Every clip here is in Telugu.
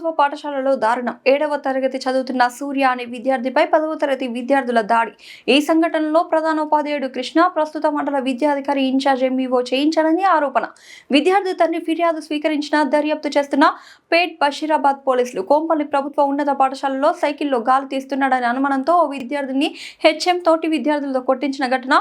ప్రభుత్వ పాఠశాలలో దారుణం. 7వ తరగతి చదువుతున్న సూర్య అనే విద్యార్థిపై 10వ తరగతి విద్యార్థుల దాడి. ఈ సంఘటనలో ప్రధానోపాధ్యాయుడు కృష్ణ, ప్రస్తుత మండల విద్యాధికారి ఇన్ఛార్జ్ ఎంఈఓ చేయించాలని ఆరోపణ. విద్యార్థి తండ్రి ఫిర్యాదు స్వీకరించిన దర్యాప్తు చేస్తున్న పేట్ బషీరాబాద్ పోలీసులు. కోంపల్లి ప్రభుత్వ ఉన్నత పాఠశాలలో సైకిల్లో గాలి తీస్తున్నాడనే అనుమానంతో ఓ విద్యార్థిని హెచ్ఎం తోటి విద్యార్థులతో కొట్టించిన ఘటన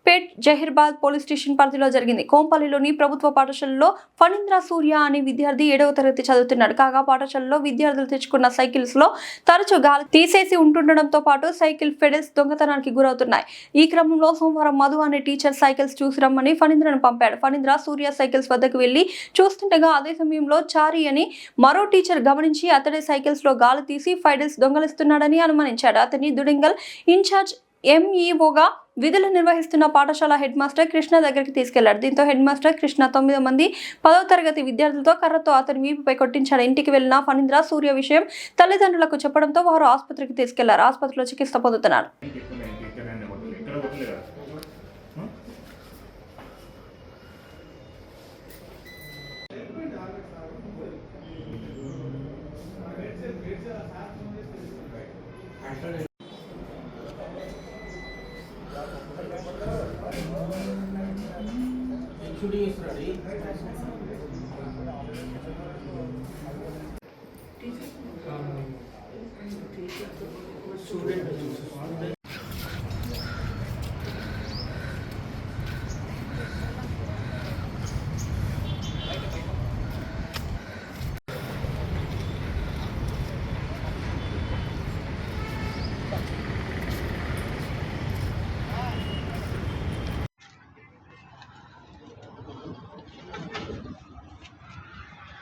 పేట్ జహీరాబాద్ పోలీస్ స్టేషన్ పరిధిలో జరిగింది. కోంపల్లిలోని ప్రభుత్వ పాఠశాలలో ఫణీంద్ర సూర్య అనే విద్యార్థి 7వ తరగతి చదువుతున్నాడు. కాగా పాఠశాలలో విద్యార్థులు తెచ్చుకున్న సైకిల్స్ లో తరచూ గాలి తీసేసి ఉంటుండడంతో పాటు సైకిల్ ఫెడల్స్ దొంగతనానికి గురవుతున్నాయి. ఈ క్రమంలో సోమవారం మధు అనే టీచర్ సైకిల్స్ చూసి రమ్మని ఫణీంద్రను పంపాడు. ఫణీంద్ర సూర్య సైకిల్స్ వద్దకు వెళ్లి చూస్తుండగా అదే సమయంలో చారి అని మరో టీచర్ గమనించి అతడే సైకిల్స్ లో గాలి తీసి ఫెడల్స్ దొంగలిస్తున్నాడని అనుమానించాడు. అతన్ని దుడింగల్ ఇన్ఛార్జ్ ఎంఈఓగా విధులు నిర్వహిస్తున్న పాఠశాల హెడ్ మాస్టర్ కృష్ణ దగ్గరికి తీసుకెళ్లాడు. దీంతో హెడ్ మాస్టర్ కృష్ణ 9 మంది 10వ తరగతి విద్యార్థులతో కర్రతో అతని వీపుపై కొట్టించాడు. ఇంటికి వెళ్లిన ఫణీంద్ర సూర్య విషయం తల్లిదండ్రులకు చెప్పడంతో వారు ఆసుపత్రికి తీసుకెళ్లారు. ఆసుపత్రిలో చికిత్స పొందుతున్నారు.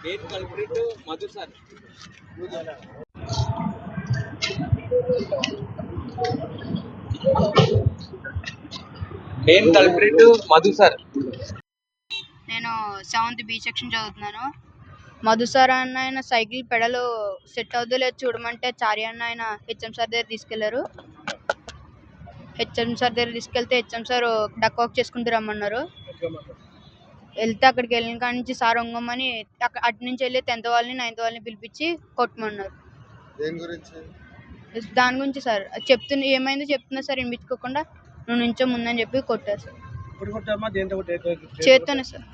Main culprit Madhu sir. Main culprit Madhu sir. నేను 7th B సెక్షన్ చదువుతున్నాను. మధు సార్ అన్న ఆయన సైకిల్ పెడలు సెట్ అవుతుందో లేదు చూడమంటే చారి అన్న ఆయన హెచ్ఎం సార్ దగ్గర తీసుకెళ్లారు. హెచ్ఎం సార్ దగ్గర తీసుకెళ్తే హెచ్ఎం సార్ డక్ వాక్ చేసుకుంటూ రమ్మన్నారు. వెళ్తే అక్కడికి వెళ్ళిన కాడి నుంచి సార్ వంగమని అటు నుంచి వెళ్ళి 10th వాళ్ళని 9th వాళ్ళని పిలిపించి కొట్టమన్నారు. దాని గురించి సార్ ఏమైందో చెప్తున్నా సార్ వినిపించుకోకుండా నువ్వు నుంచో ముందని చెప్పి కొట్టారు సార్. చేత్తోనే సార్.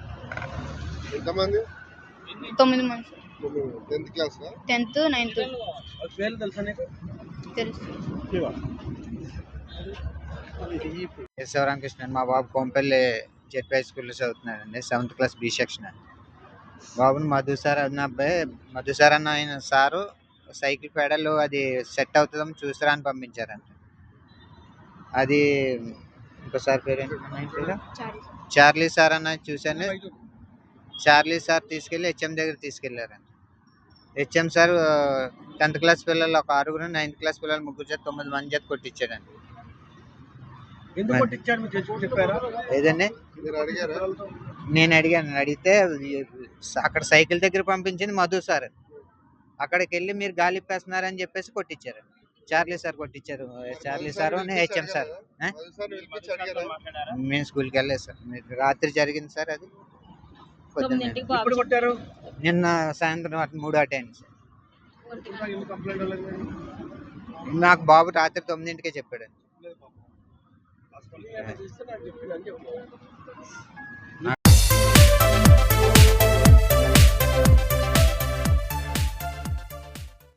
9 మంది సార్. 10th 9th తెలుసు. శివరామకృష్ణ మా బాబు కొంపల్లి జెడ్పీ హై స్కూల్లో చదువుతున్నాడండి. 7th class B section. బాబుని మధు సార్ అన్న అబ్బాయి మధు సార్ అన్న ఆయన సారు సైకిల్ పెడలు అది సెట్ అవుతుందని చూసారా అని పంపించారంట. అది ఇంకోసారి పేరేంటి చార్లీ సార్ అన్న చూశాను. చార్లీ సార్ తీసుకెళ్ళి హెచ్ఎం దగ్గర తీసుకెళ్లారంట. హెచ్ఎం సార్ 10th క్లాస్ పిల్లలు ఒక 6, 9th క్లాస్ పిల్లలు 3 చేత 9 మంది చేత కొట్టించాడండి. ఏదండి నేను అడిగాను. అడిగితే అక్కడ సైకిల్ దగ్గర పంపించింది మధు సార్. అక్కడికి వెళ్ళి మీరు గాలి ఇప్పేస్తున్నారని చెప్పేసి కొట్టించారు. చార్లీ సార్ కొట్టించారు. Charlie sir HM sir. మేము స్కూల్కి వెళ్ళలేదు సార్. రాత్రి జరిగింది సార్. అది నిన్న సాయంత్రం 3 అయింది సార్. నాకు బాబు రాత్రి 9కే చెప్పాడు.